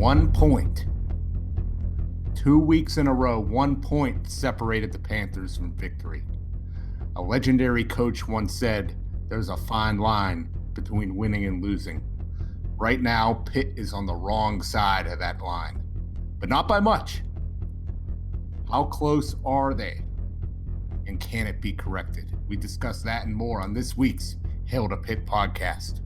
1 point. 2 weeks in a row, 1 point separated the Panthers from victory. A legendary coach once said, there's a fine line between winning and losing. Right now, Pitt is on the wrong side of that line, but not by much. How close are they? And can it be corrected? We discuss that and more on this week's Hail to Pitt podcast.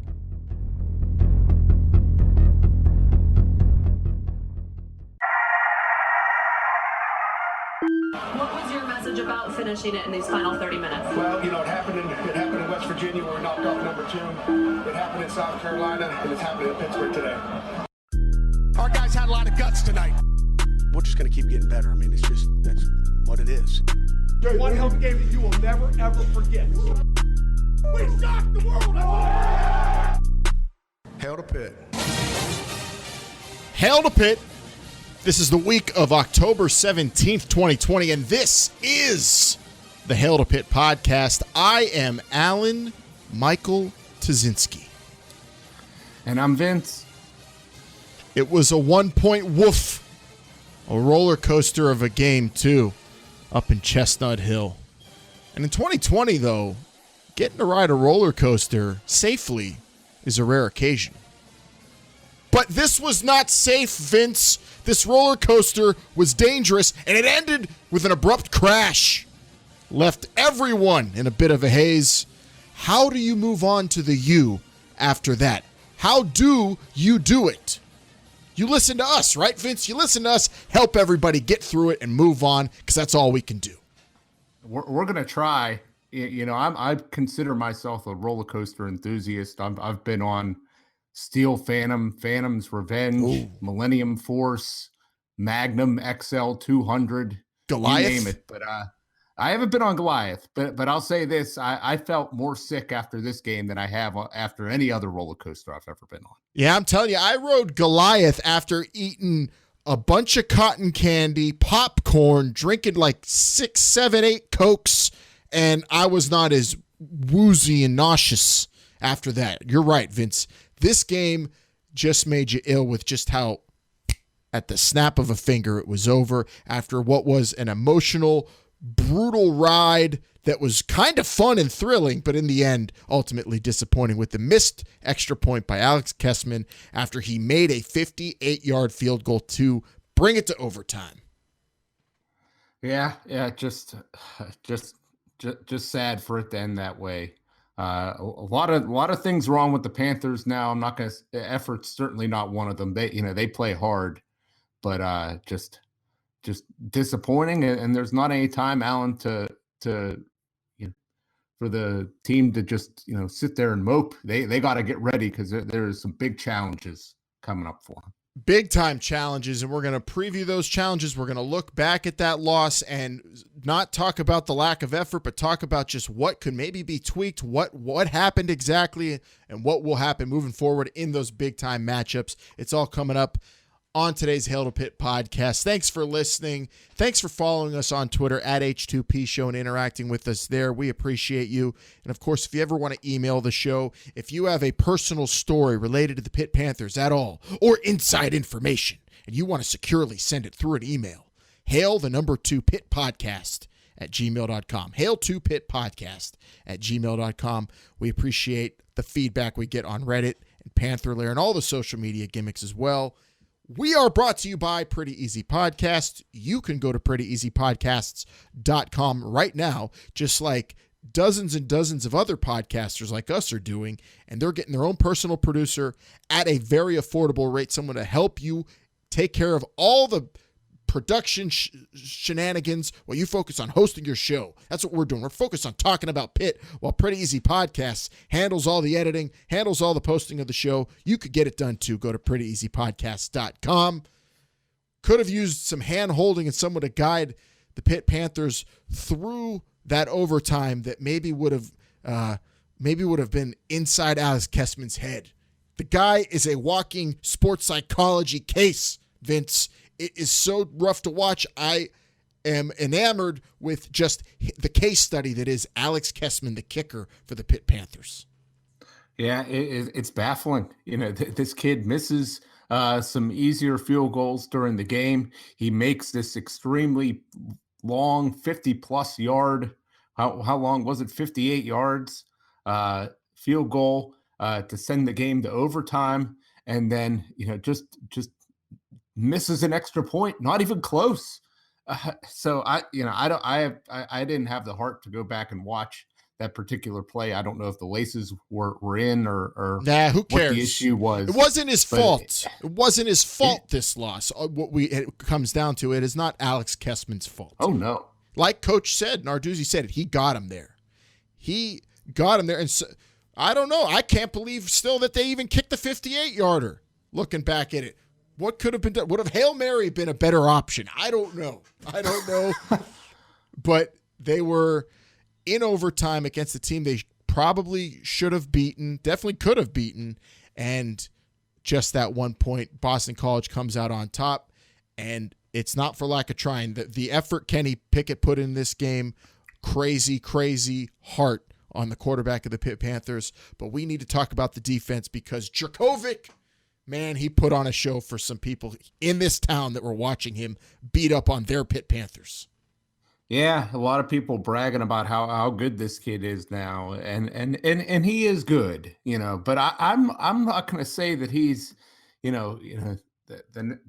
What was your message about finishing it in these final 30 minutes? Well, it happened in West Virginia where we knocked off number 2. It happened in South Carolina, and it's happening in Pittsburgh today. Our guys had a lot of guts tonight. We're just going to keep getting better. I mean, that's what it is. One hell of a game that you will never, ever forget. We shocked the world! Hail to Pitt. Hail to Pitt. This is the week of October 17th, 2020, and this is the Hail to Pitt podcast. I am Alan Michael Tazinski. And I'm Vince. It was a 1-point woof, a roller coaster of a game, too, up in Chestnut Hill. And in 2020, though, getting to ride a roller coaster safely is a rare occasion. But this was not safe, Vince. This roller coaster was dangerous, and it ended with an abrupt crash. Left everyone in a bit of a haze. How do you move on to the U after that? How do you do it? You listen to us, right, Vince? You listen to us, help everybody get through it and move on, because that's all we can do. We're going to try. I consider myself a roller coaster enthusiast. I've been on Steel Phantom, Phantom's Revenge, Millennium Force, Magnum XL 200, Goliath. You name it. But I haven't been on Goliath. But I'll say this: I felt more sick after this game than I have after any other roller coaster I've ever been on. Yeah, I'm telling you, I rode Goliath after eating a bunch of cotton candy, popcorn, drinking like 6, 7, 8 Cokes, and I was not as woozy and nauseous after that. You're right, Vince. This game just made you ill with just how at the snap of a finger it was over after what was an emotional, brutal ride that was kind of fun and thrilling, but in the end, ultimately disappointing with the missed extra point by Alex Kessman after he made a 58-yard field goal to bring it to overtime. Yeah, just sad for it to end that way. A lot of things wrong with the Panthers now. I'm not going to. Effort's certainly not one of them. They play hard, but just disappointing. And there's not any time, Alan, to for the team to just sit there and mope. They got to get ready because there's some big challenges coming up for them. Big time challenges, and we're going to preview those challenges. We're going to look back at that loss and not talk about the lack of effort, but talk about just what could maybe be tweaked, what happened exactly, and what will happen moving forward in those big time matchups. It's all coming up on today's Hail to Pitt podcast. Thanks for listening. Thanks for following us on Twitter at H2P Show and interacting with us there. We appreciate you. And of course, if you ever want to email the show, if you have a personal story related to the Pitt Panthers at all, or inside information, and you want to securely send it through an email, hail2 pitpodcast at gmail.com. Hail2 pitpodcast at gmail.com. We appreciate the feedback we get on Reddit and Panther Lair and all the social media gimmicks as well. We are brought to you by Pretty Easy Podcast. You can go to prettyeasypodcasts.com right now, just like dozens and dozens of other podcasters like us are doing, and they're getting their own personal producer at a very affordable rate, someone to help you take care of all the production shenanigans while you focus on hosting your show. That's what we're doing. We're focused on talking about Pitt while Pretty Easy Podcasts handles all the editing, handles all the posting of the show. You could get it done too. Go to prettyeasypodcasts.com. Could have used some hand holding and someone to guide the Pitt Panthers through that overtime that maybe would have been inside Alex Kessman's head. The guy is a walking sports psychology case, Vince. It is so rough to watch. I am enamored with just the case study that is Alex Kessman, the kicker for the Pitt Panthers. Yeah, it's baffling. This kid misses some easier field goals during the game. He makes this extremely long 50-plus yard. How long was it? 58 yards field goal to send the game to overtime, and then just misses an extra point, not even close. So I didn't have the heart to go back and watch that particular play. I don't know if the laces were in or nah, who cares? What the issue was. It wasn't his fault. It wasn't his fault, this loss. It comes down to, it is not Alex Kessman's fault. Oh, no. Like Coach said, Narduzzi said it, he got him there. And so, I don't know. I can't believe still that they even kicked the 58-yarder. Looking back at it, what could have been done? Would have Hail Mary been a better option? I don't know. But they were in overtime against a team they probably should have beaten, definitely could have beaten, and just that 1 point, Boston College comes out on top, and it's not for lack of trying. The effort Kenny Pickett put in this game, crazy heart on the quarterback of the Pitt Panthers, but we need to talk about the defense because Dracovic, man, he put on a show for some people in this town that were watching him beat up on their Pitt Panthers. Yeah, a lot of people bragging about how good this kid is now, and he is good, But I'm not going to say that he's, the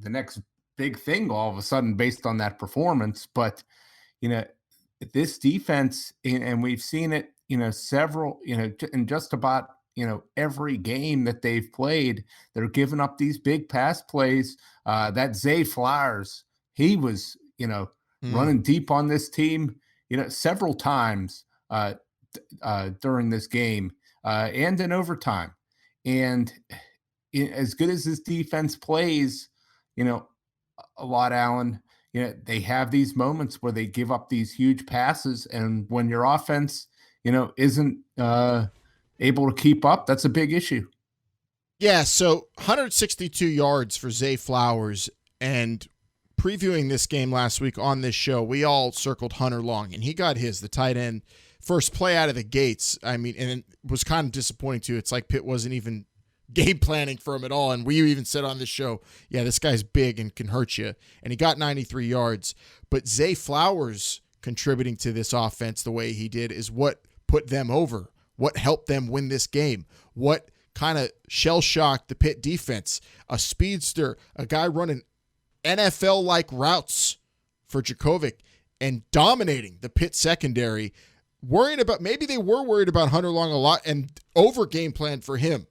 next big thing all of a sudden based on that performance. But this defense, and we've seen it, several, in just about every game that they've played, they're giving up these big pass plays. That Zay Flowers, he was, running deep on this team, several times during this game and in overtime. And as good as this defense plays, a lot, Alan, they have these moments where they give up these huge passes. And when your offense, isn't able to keep up, that's a big issue. Yeah, so 162 yards for Zay Flowers, and previewing this game last week on this show, we all circled Hunter Long, and he got the tight end, first play out of the gates. I mean, and it was kind of disappointing too. It's like Pitt wasn't even game planning for him at all, and we even said on this show, yeah, this guy's big and can hurt you, and he got 93 yards. But Zay Flowers contributing to this offense the way he did is what put them over, what helped them win this game, what kind of shell-shocked the Pitt defense. A speedster, a guy running NFL-like routes for Dracovic and dominating the Pitt secondary, maybe they were worried about Hunter Long a lot and over game plan for him,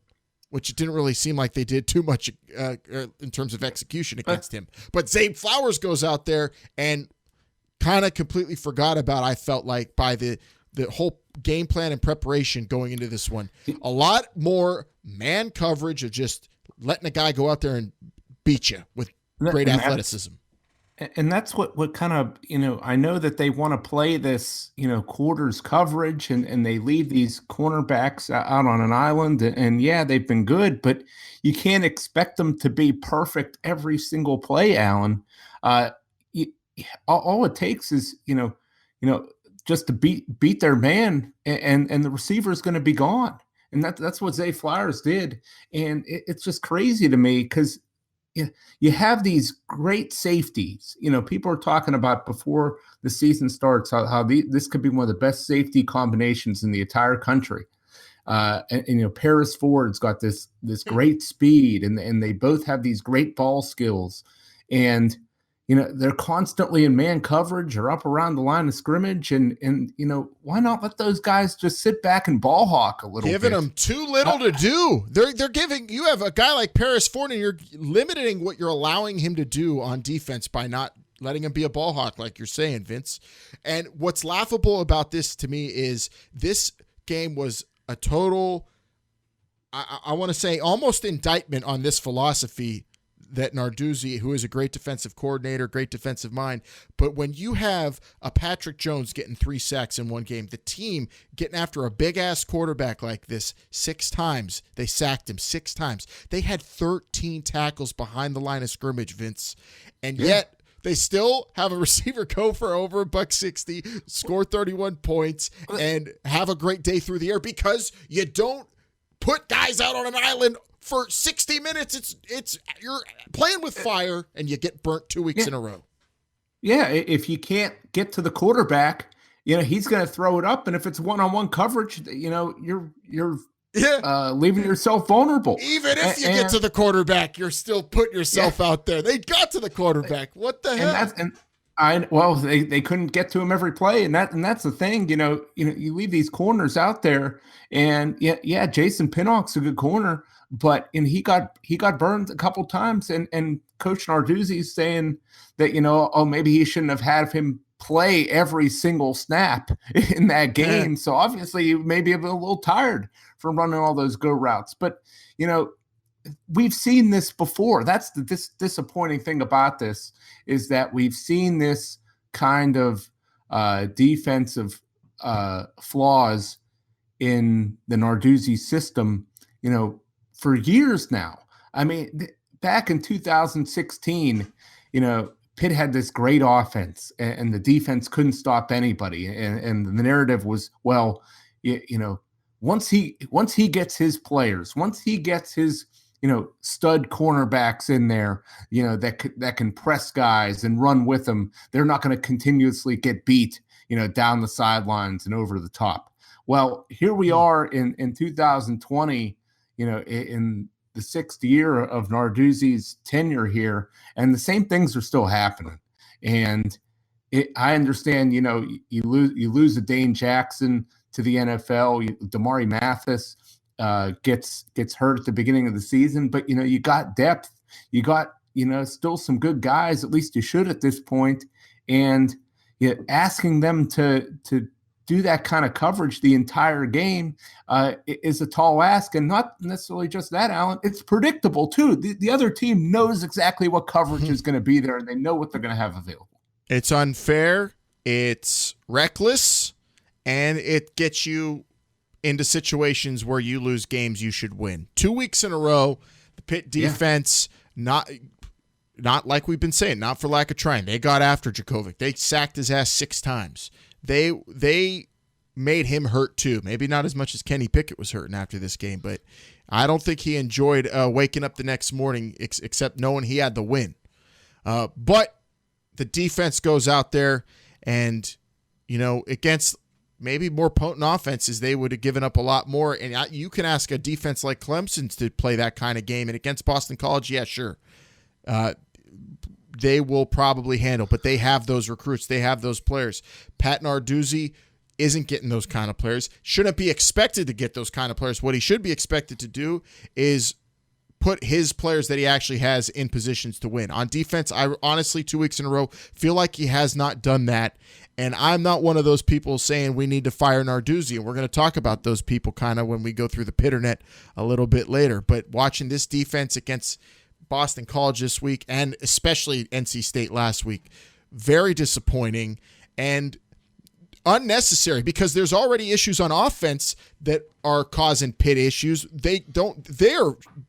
which it didn't really seem like they did too much in terms of execution against him. But Zay Flowers goes out there and kind of completely forgot about, I felt like, by the whole game plan and preparation going into this one. A lot more man coverage of just letting a guy go out there and beat you with great athleticism. And that's what kind of, I know that they want to play this, quarters coverage and they leave these cornerbacks out on an island. And yeah, they've been good, but you can't expect them to be perfect every single play, Alan. All it takes is, just to beat their man and the receiver is going to be gone. And that's what Zay Flowers did. And it's just crazy to me because you have these great safeties. People are talking about before the season starts how this could be one of the best safety combinations in the entire country. And Paris Ford's got this great speed, and they both have these great ball skills. And they're constantly in man coverage or up around the line of scrimmage, and why not let those guys just sit back and ball hawk a little Giving bit? them too little to do. They're giving, you have a guy like Paris Ford, and you're limiting what you're allowing him to do on defense by not letting him be a ball hawk, like you're saying, Vince. And what's laughable about this to me is this game was a total, I want to say, almost indictment on this philosophy that Narduzzi, who is a great defensive coordinator, great defensive mind, but when you have a Patrick Jones getting 3 sacks in one game, the team getting after a big-ass quarterback like this 6 times, they sacked him 6 times. They had 13 tackles behind the line of scrimmage, Vince, and yet they still have a receiver go for over $160, score 31 points, and have a great day through the air because you don't put guys out on an island for 60 minutes. It's you're playing with fire and you get burnt 2 weeks in a row. Yeah, if you can't get to the quarterback, he's going to throw it up, and if it's one-on-one coverage, you're leaving yourself vulnerable. Even if you get to the quarterback, you're still putting yourself out there. They got to the quarterback. What the hell? They couldn't get to him every play, and that's the thing. You leave these corners out there, and Jason Pinnock's a good corner, but he got burned a couple times, and Coach Narduzzi's saying that maybe he shouldn't have had him play every single snap in that game. Yeah. So obviously you may be a little tired from running all those go routes, but we've seen this before. That's the disappointing thing about this, is that we've seen this kind of defensive flaws in the Narduzzi system, for years now. I mean, back in 2016, Pitt had this great offense, and the defense couldn't stop anybody. And the narrative was, well, once he gets his players, once he gets his stud cornerbacks in there, that can press guys and run with them, they're not going to continuously get beat, down the sidelines and over the top. Well, here we are in 2020, in the sixth year of Narduzzi's tenure here, and the same things are still happening. And I understand, you lose a Dane Jackson to the NFL. Damari Mathis gets hurt at the beginning of the season, but you got depth. You got still some good guys. At least you should at this point. And asking them to do that kind of coverage the entire game is a tall ask, and not necessarily just that, Alan. It's predictable too. The other team knows exactly what coverage is going to be there, and they know what they're going to have available. It's unfair, it's reckless, and it gets you into situations where you lose games you should win. 2 weeks in a row, the Pitt defense, not like we've been saying, not for lack of trying. They got after Djokovic. They sacked his ass 6 times. They made him hurt too. Maybe not as much as Kenny Pickett was hurting after this game, but I don't think he enjoyed waking up the next morning except knowing he had the win. But the defense goes out there and, against maybe more potent offenses, they would have given up a lot more. And you can ask a defense like Clemson's to play that kind of game. And against Boston College, yeah, sure. They will probably handle, but they have those recruits. They have those players. Pat Narduzzi isn't getting those kind of players. Shouldn't be expected to get those kind of players. What he should be expected to do is put his players that he actually has in positions to win. On defense, I honestly, 2 weeks in a row, feel like he has not done that. And I'm not one of those people saying we need to fire Narduzzi. And we're going to talk about those people kind of when we go through the Pitternet a little bit later. But watching this defense against Boston College this week, and especially NC State last week, very disappointing and unnecessary, because there's already issues on offense that are causing Pitt issues. They're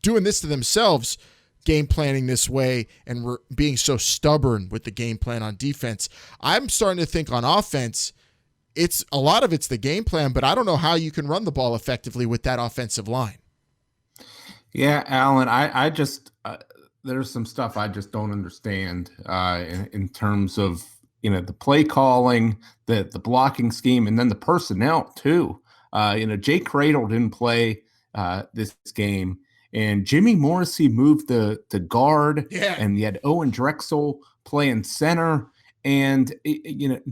doing this to themselves, game planning this way, and we're being so stubborn with the game plan on defense. I'm starting to think on offense, a lot of it's the game plan, but I don't know how you can run the ball effectively with that offensive line. Yeah, Alan, I just there's some stuff I just don't understand in terms of the play calling, the blocking scheme, and then the personnel too. Jake Cradle didn't play this game, and Jimmy Morrissey moved the guard, and you had Owen Drexel playing center. And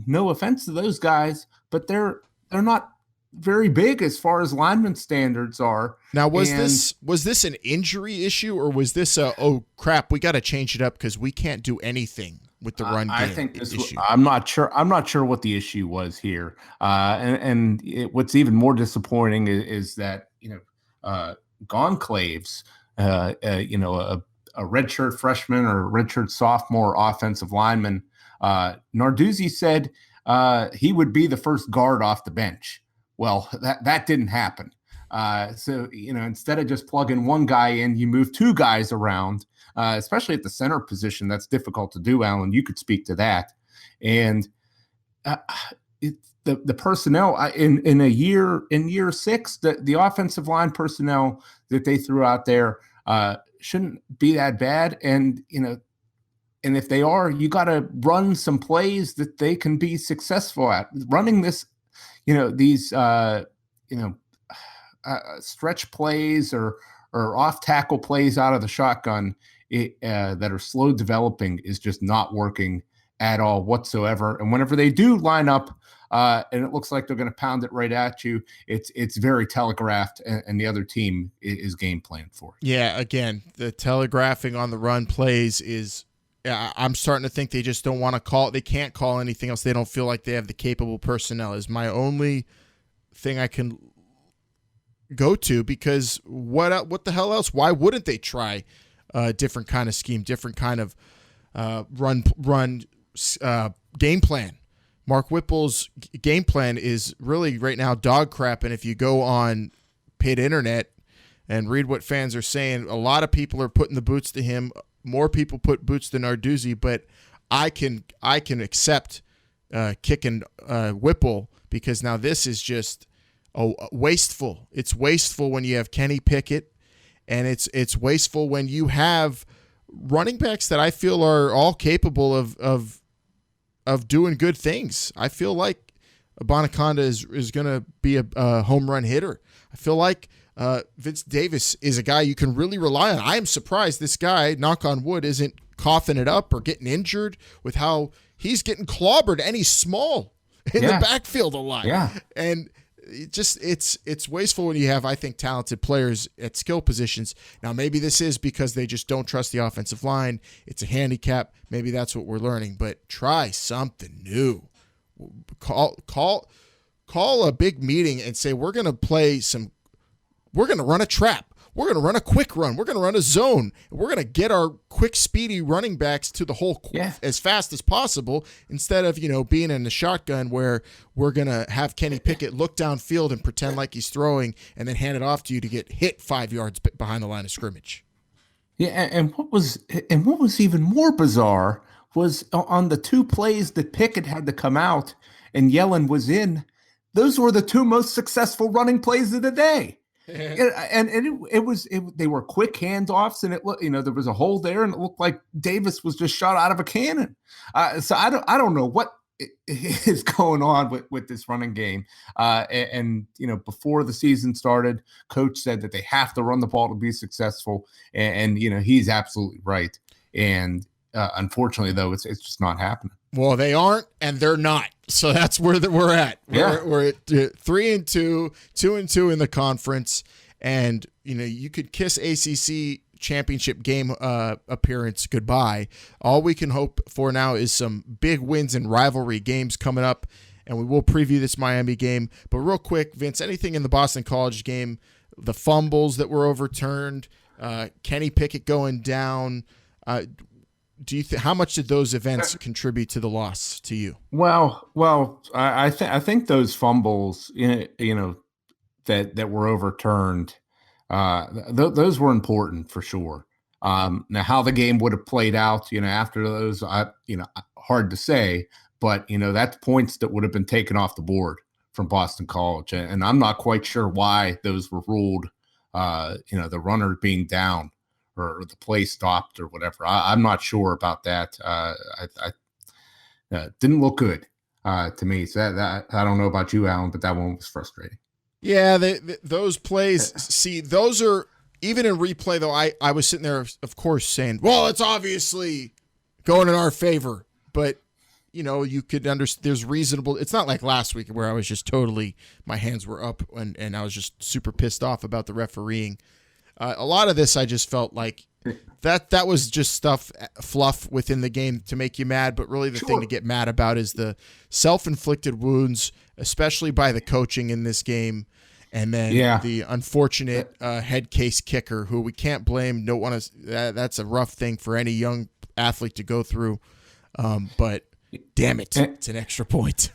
no offense to those guys, but they're not very big as far as lineman standards are. Now, was this an injury issue, or was this oh crap, we got to change it up because we can't do anything with the run game? I think I'm not sure what the issue was here. What's even more disappointing is that Gonclaves, a redshirt freshman or redshirt sophomore offensive lineman, Narduzzi said he would be the first guard off the bench. Well, that didn't happen. So instead of just plugging one guy in, you move 2 guys around, especially at the center position. That's difficult to do, Alan. You could speak to that. And the personnel in year 6, the offensive line personnel that they threw out there, shouldn't be that bad. And, and if they are, you got to run some plays that they can be successful at. Running this, these, stretch plays or off tackle plays out of the shotgun that are slow developing is just not working at all whatsoever. And whenever they do line up and it looks like they're going to pound it right at you, it's very telegraphed, and the other team is game planned for it. Yeah, again, the telegraphing on the run plays is I'm starting to think they just don't want to call it. They can't call anything else. They don't feel like they have the capable personnel is my only thing I can go to, because what the hell else? Why wouldn't they try a different kind of scheme, different kind of run game plan? Mark Whipple's game plan is really right now dog crap, and if you go on Pitt Internet and read what fans are saying, a lot of people are putting the boots to him. More people put boots to Narduzzi, but I can accept kicking Whipple, because now this is just wasteful. It's wasteful when you have Kenny Pickett, and it's wasteful when you have running backs that I feel are all capable of doing good things. I feel like Bonaconda is going to be a home run hitter. I feel like Vince Davis is a guy you can really rely on. I am surprised this guy, knock on wood, isn't coughing it up or getting injured with how he's getting clobbered, and he's small in the backfield a lot. Yeah. And it's wasteful when you have, I think, talented players at skill positions. Now, maybe this is because they just don't trust the offensive line. It's a handicap. Maybe that's what we're learning. But try something new. Call a big meeting and say, we're going to run a trap. We're going to run a quick run. We're going to run a zone. We're going to get our quick, speedy running backs to the hole as fast as possible, instead of, being in the shotgun where we're going to have Kenny Pickett look downfield and pretend like he's throwing and then hand it off to you to get hit 5 yards behind the line of scrimmage. Yeah, and what was even more bizarre was on the two plays that Pickett had to come out and Yellen was in, those were the two most successful running plays of the day. They were quick handoffs, and there was a hole there, and it looked like Davis was just shot out of a cannon. So I don't know what is going on with this running game. Before the season started, coach said that they have to run the ball to be successful, and he's absolutely right. And unfortunately, though, it's just not happening. Well, they aren't, and they're not. So that's where we're at. We're at 3-2, 2-2 in the conference, and you could kiss ACC championship game appearance goodbye. All we can hope for now is some big wins in rivalry games coming up, and we will preview this Miami game. But real quick, Vince, anything in the Boston College game, the fumbles that were overturned, Kenny Pickett going down, do you how much did those events contribute to the loss to you? Well, I think those fumbles, that were overturned, those were important for sure. Now, how the game would have played out, after those, hard to say, but that's points that would have been taken off the board from Boston College, and I'm not quite sure why those were ruled. The runner being down, or the play stopped or whatever. I'm not sure about that. I didn't look good to me. So that I don't know about you, Alan, but that one was frustrating. Yeah, those plays, see, those are, even in replay, though, I was sitting there, of course, saying, well, it's obviously going in our favor. But, you could understand, there's reasonable, it's not like last week where I was just totally, my hands were up and I was just super pissed off about the refereeing. A lot of this, I just felt like that was just fluff within the game to make you mad. But really the thing to get mad about is the self-inflicted wounds, especially by the coaching in this game. And then the unfortunate head case kicker, who we can't blame. Don't want to. That's a rough thing for any young athlete to go through. But damn it, it's an extra point.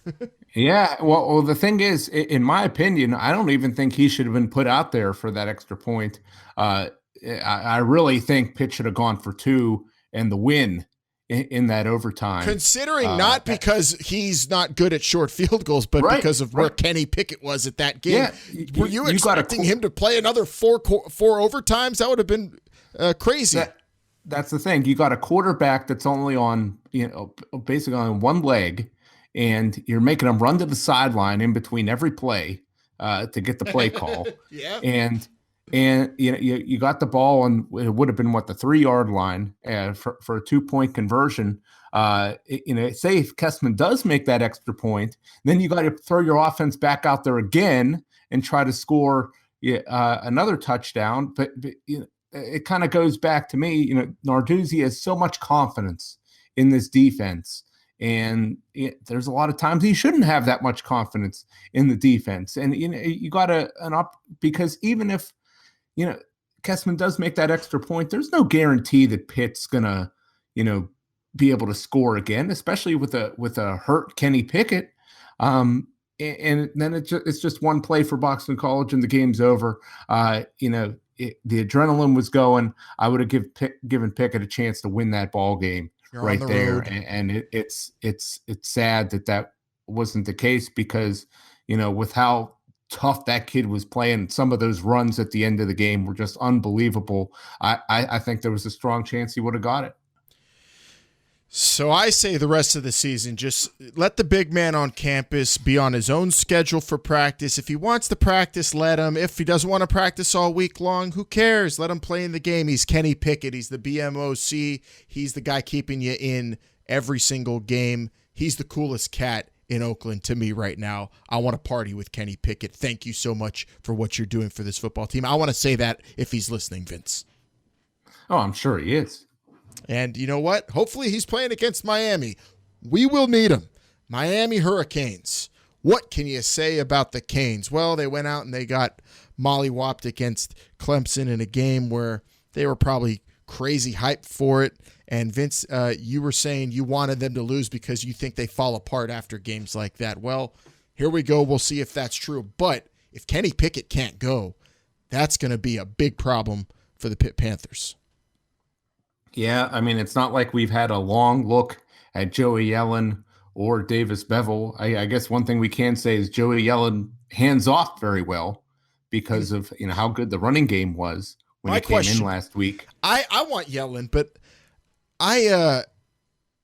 Yeah, well, the thing is, in my opinion, I don't even think he should have been put out there for that extra point. I really think Pitt should have gone for 2 and the win in that overtime. Considering not because he's not good at short field goals, but because of where Kenny Pickett was at that game. Yeah, were you expecting him to play another four overtimes? That would have been crazy. That's the thing. You got a quarterback that's only on, basically on one leg, and you're making them run to the sideline in between every play to get the play call. Yeah. And you got the ball on, it would have been the 3-yard line for a 2-point conversion. Say if Kessman does make that extra point, then you got to throw your offense back out there again and try to score another touchdown. But it kind of goes back to me, Narduzzi has so much confidence in this defense. And there's a lot of times he shouldn't have that much confidence in the defense. And, you got because even if, Kessman does make that extra point, there's no guarantee that Pitt's going to, be able to score again, especially with a hurt Kenny Pickett. And then it's just one play for Boston College and the game's over. The adrenaline was going. I would have given Pickett a chance to win that ball game. You're right there. Road. And it's sad that wasn't the case because, with how tough that kid was playing, some of those runs at the end of the game were just unbelievable. I think there was a strong chance he would have got it. So I say the rest of the season, just let the big man on campus be on his own schedule for practice. If he wants to practice, let him. If he doesn't want to practice all week long, who cares? Let him play in the game. He's Kenny Pickett. He's the BMOC. He's the guy keeping you in every single game. He's the coolest cat in Oakland to me right now. I want to party with Kenny Pickett. Thank you so much for what you're doing for this football team. I want to say that if he's listening, Vince. Oh, I'm sure he is. And you know what? Hopefully he's playing against Miami. We will need him. Miami Hurricanes. What can you say about the Canes? Well, they went out and they got mollywopped against Clemson in a game where they were probably crazy hyped for it. And Vince, you were saying you wanted them to lose because you think they fall apart after games like that. Well, here we go. We'll see if that's true. But if Kenny Pickett can't go, that's going to be a big problem for the Pitt Panthers. Yeah, I mean, it's not like we've had a long look at Joey Yellen or Davis Bevel. I guess one thing we can say is Joey Yellen hands off very well because of how good the running game was when he came in last week. I want Yellen, but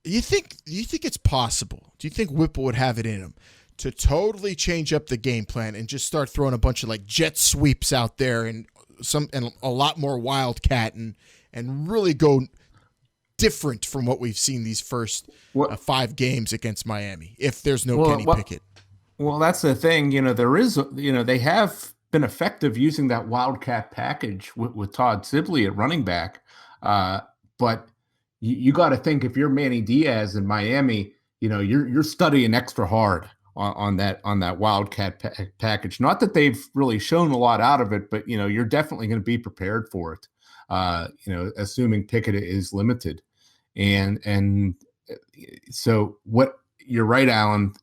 you think it's possible? Do you think Whipple would have it in him to totally change up the game plan and just start throwing a bunch of like jet sweeps out there and a lot more wildcat and really go different from what we've seen these first 5 games against Miami if there's no Kenny Pickett? Well, that's the thing. There is, they have been effective using that wildcat package with Todd Sibley at running back. But you got to think if you're Manny Diaz in Miami, you're studying extra hard on that wildcat package. Not that they've really shown a lot out of it, but you're definitely going to be prepared for it. Assuming Pickett is limited. And so what you're right, Alan,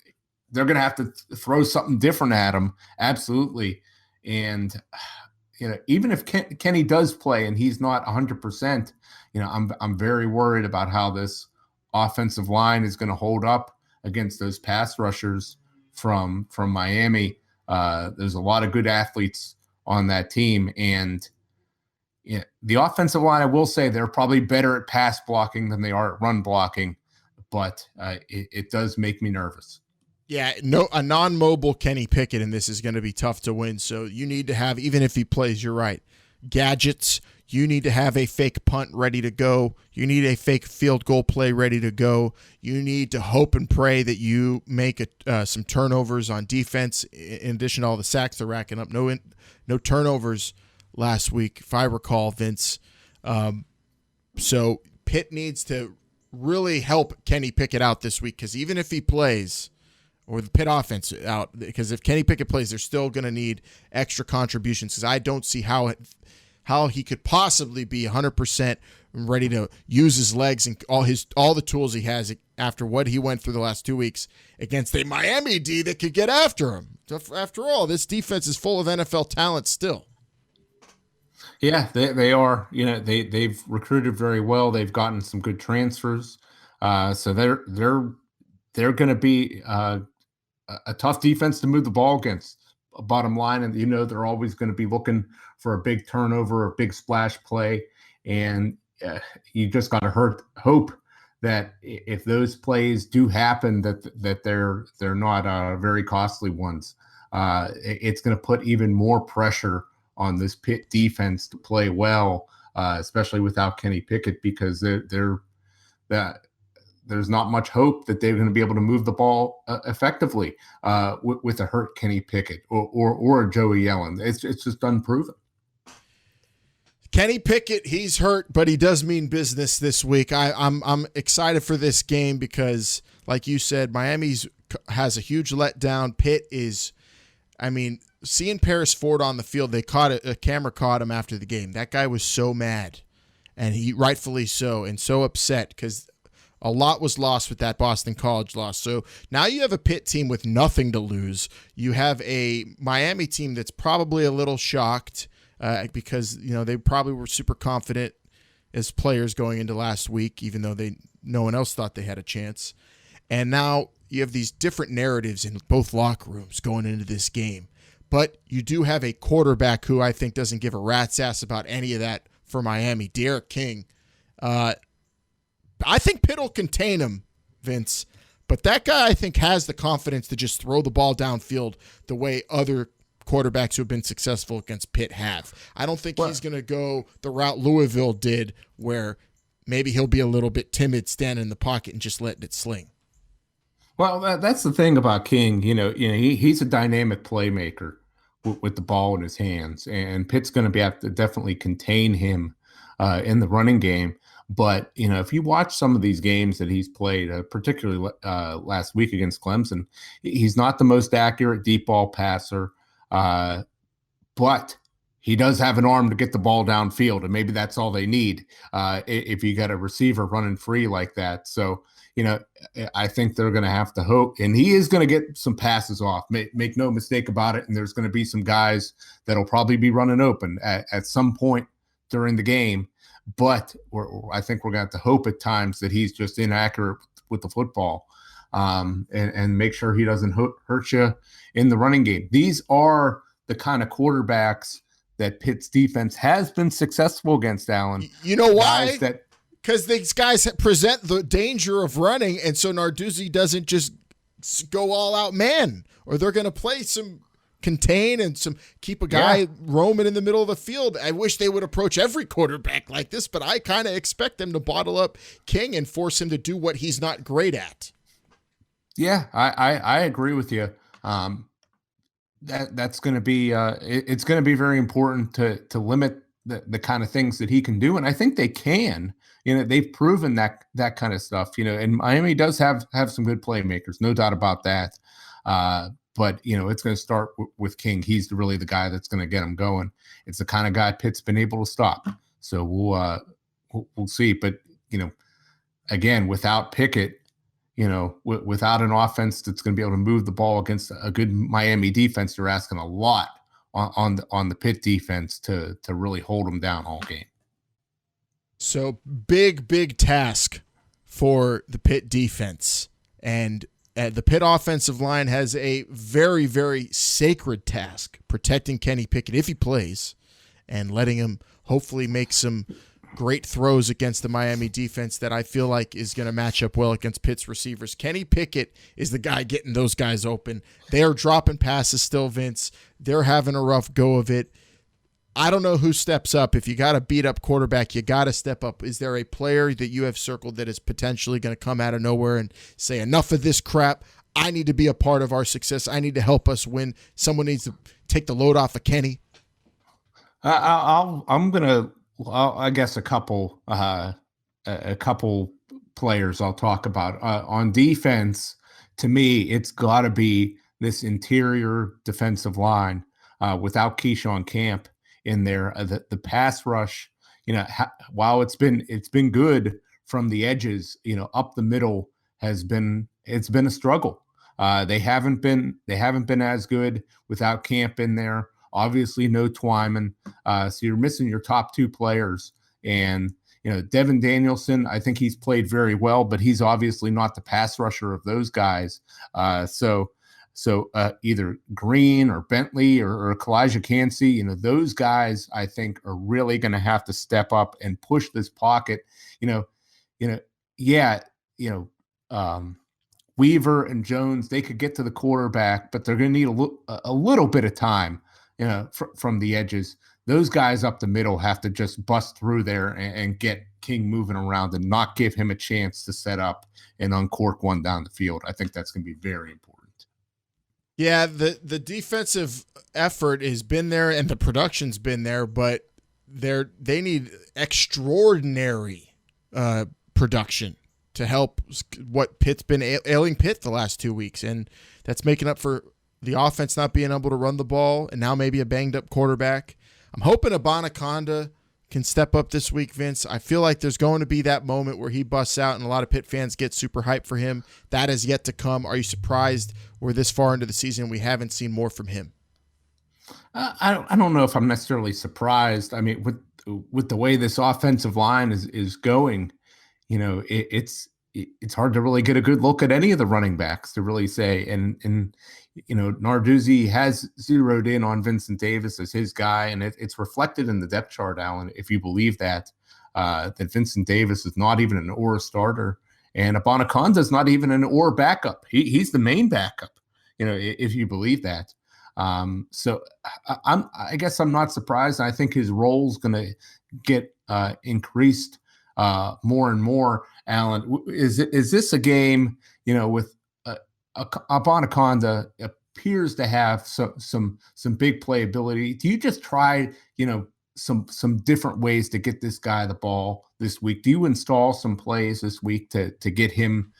they're going to have to throw something different at him. Absolutely. And, even if Kenny does play and he's not 100%, I'm very worried about how this offensive line is going to hold up against those pass rushers from Miami. There's a lot of good athletes on that team, and the offensive line, I will say they're probably better at pass blocking than they are at run blocking, but it does make me nervous. Yeah, a non-mobile Kenny Pickett in this is going to be tough to win. So you need to have, even if he plays, you're right, gadgets. You need to have a fake punt ready to go. You need a fake field goal play ready to go. You need to hope and pray that you make some turnovers on defense. In addition to all the sacks they're racking up, no turnovers last week, if I recall, Vince. So Pitt needs to really help Kenny Pickett out this week, because even if he plays, or the Pitt offense out, because if Kenny Pickett plays, they're still going to need extra contributions, because I don't see how he could possibly be 100% ready to use his legs and all the tools he has after what he went through the last 2 weeks against a Miami D that could get after him. After all, this defense is full of NFL talent still. Yeah, they are. They've recruited very well. They've gotten some good transfers. So they're going to be a tough defense to move the ball against. Bottom line, and they're always going to be looking for a big turnover, a big splash play. And you just got to hope that if those plays do happen, that they're not very costly ones. It's going to put even more pressure on this Pitt defense to play well, especially without Kenny Pickett, because there's not much hope that they're going to be able to move the ball effectively with a hurt Kenny Pickett or Joey Yellen. It's just unproven. Kenny Pickett, he's hurt, but he does mean business this week. I'm excited for this game because, like you said, Miami's has a huge letdown. Pitt is, seeing Paris Ford on the field, a camera caught him after the game. That guy was so mad, and he rightfully so, and so upset because a lot was lost with that Boston College loss. So now you have a Pitt team with nothing to lose. You have a Miami team that's probably a little shocked. Because they probably were super confident as players going into last week, even though no one else thought they had a chance. And now you have these different narratives in both locker rooms going into this game. But you do have a quarterback who I think doesn't give a rat's ass about any of that for Miami, Derek King. I think Pitt will contain him, Vince. But that guy, I think, has the confidence to just throw the ball downfield the way other quarterbacks who have been successful against Pitt have. I don't think he's going to go the route Louisville did, where maybe he'll be a little bit timid, standing in the pocket and just letting it sling. Well, that's the thing about King. He's a dynamic playmaker with the ball in his hands, and Pitt's going to have to definitely contain him in the running game. But if you watch some of these games that he's played, particularly last week against Clemson, he's not the most accurate deep ball passer. But he does have an arm to get the ball downfield, and maybe that's all they need if you got a receiver running free like that. So, I think they're going to have to hope, and he is going to get some passes off. Make no mistake about it, and there's going to be some guys that'll probably be running open at some point during the game. But I think we're going to have to hope at times that he's just inaccurate with the football. And make sure he doesn't hurt you in the running game. These are the kind of quarterbacks that Pitt's defense has been successful against, Allen. You know why? Because these guys present the danger of running, and so Narduzzi doesn't just go all out man, or they're going to play some contain and some keep a guy roaming in the middle of the field. I wish they would approach every quarterback like this, but I kind of expect them to bottle up King and force him to do what he's not great at. Yeah, I agree with you. That's going to be it's going to be very important to limit the kind of things that he can do, and I think they can. They've proven that kind of stuff. And Miami does have some good playmakers, no doubt about that. But it's going to start with King. He's really the guy that's going to get him going. It's the kind of guy Pitt's been able to stop. So we'll see. But again, without Pickett, without an offense that's going to be able to move the ball against a good Miami defense, you're asking a lot on the Pitt defense to really hold them down all game. So big task for the Pitt defense. And the Pitt offensive line has a very, very sacred task, protecting Kenny Pickett if he plays and letting him hopefully make some great throws against the Miami defense that I feel like is going to match up well against Pitt's receivers. Kenny Pickett is the guy getting those guys open. They are dropping passes still, Vince. They're having a rough go of it. I don't know who steps up. If you got a beat-up quarterback, you got to step up. Is there a player that you have circled that is potentially going to come out of nowhere and say, enough of this crap, I need to be a part of our success, I need to help us win, someone needs to take the load off of Kenny? I guess a couple players I'll talk about. On defense, to me, it's got to be this interior defensive line without Keyshawn Camp in there. The pass rush, while it's been good from the edges, up the middle it's been a struggle. They haven't been as good without Camp in there. Obviously, no Twyman. So you're missing your top two players. And, Devin Danielson, I think he's played very well, but he's obviously not the pass rusher of those guys. So So either Green or Bentley or Kalijah Cansey, those guys I think are really going to have to step up and push this pocket. Yeah, Weaver and Jones, they could get to the quarterback, but they're going to need a little bit of time, from the edges. Those guys up the middle have to just bust through there and get King moving around and not give him a chance to set up and uncork one down the field. I think that's going to be very important. Yeah, the defensive effort has been there and the production's been there, but they need extraordinary production to help what Pitt's been ailing Pitt the last 2 weeks, and that's making up for the offense not being able to run the ball and now maybe a banged-up quarterback. I'm hoping Abanaconda can step up this week, Vince. I feel like there's going to be that moment where he busts out and a lot of Pitt fans get super hyped for him. That is yet to come. Are you surprised we're this far into the season we haven't seen more from him? I don't know if I'm necessarily surprised. I mean, with the way this offensive line is going, it's hard to really get a good look at any of the running backs to really say. And Narduzzi has zeroed in on Vincent Davis as his guy, and it's reflected in the depth chart, Alan, if you believe that Vincent Davis is not even an OR starter, and Abanaconda is not even an OR backup. He's the main backup, if you believe that. So I guess I'm not surprised. I think his role's going to get increased more and more. Alan, is this a game, with Abanaconda appears to have some big playability? Do you just try, some different ways to get this guy the ball this week? Do you install some plays this week to get him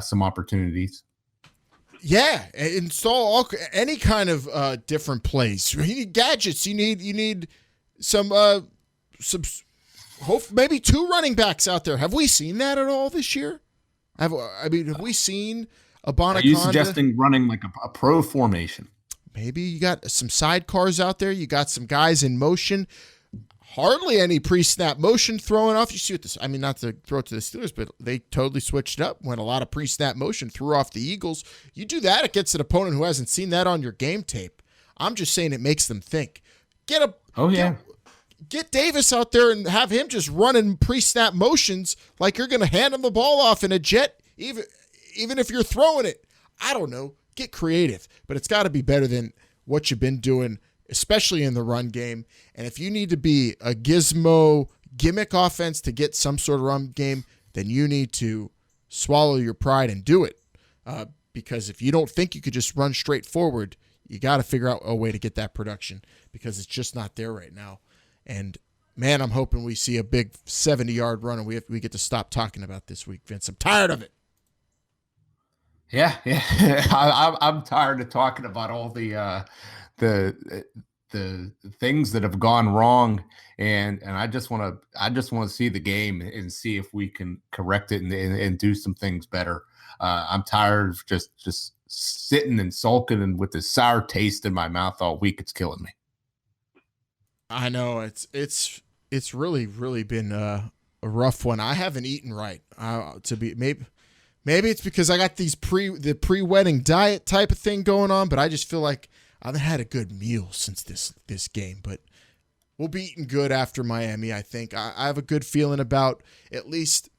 some opportunities? Yeah, install any kind of different plays. You need gadgets. You need some maybe 2 running backs out there. Have we seen that at all this year? Have we seen Abanaconda? Are you suggesting running like a pro formation? Maybe you got some sidecars out there. You got some guys in motion. Hardly any pre-snap motion throwing off. You see what this? I mean, not to throw it to the Steelers, but they totally switched up. Went a lot of pre-snap motion, threw off the Eagles. You do that against an opponent who hasn't seen that on your game tape. I'm just saying it makes them think. Get Davis out there and have him just running pre-snap motions like you're going to hand him the ball off in a jet, even if you're throwing it. I don't know. Get creative, but it's got to be better than what you've been doing, especially in the run game. And if you need to be a gizmo gimmick offense to get some sort of run game, then you need to swallow your pride and do it. Because if you don't think you could just run straight forward, you got to figure out a way to get that production because it's just not there right now. And man, I'm hoping we see a big 70-yard run and we get to stop talking about this week, Vince. I'm tired of it. Yeah. I'm tired of talking about all the things that have gone wrong, and I just want to see the game and see if we can correct it and do some things better. I'm tired of just sitting and sulking and with this sour taste in my mouth all week. It's killing me. I know it's really, really been a rough one. I haven't eaten right. Maybe it's because I got these pre-wedding diet type of thing going on, but I just feel like I haven't had a good meal since this game. But we'll be eating good after Miami, I think. I have a good feeling about at least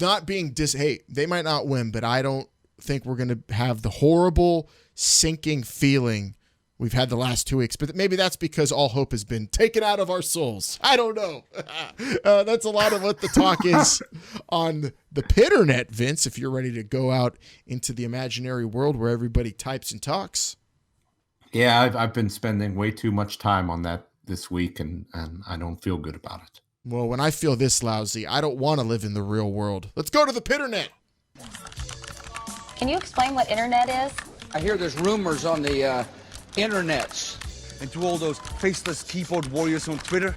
not being hey, they might not win, but I don't think we're going to have the horrible sinking feeling we've had the last 2 weeks. But maybe that's because all hope has been taken out of our souls. I don't know. That's a lot of what the talk is on the Pitternet, Vince, if you're ready to go out into the imaginary world where everybody types and talks. Yeah, I've been spending way too much time on that this week, and I don't feel good about it. Well, when I feel this lousy, I don't want to live in the real world. Let's go to the Pitternet. Can you explain what internet is? I hear there's rumors on the internets. And to all those faceless keyboard warriors on Twitter.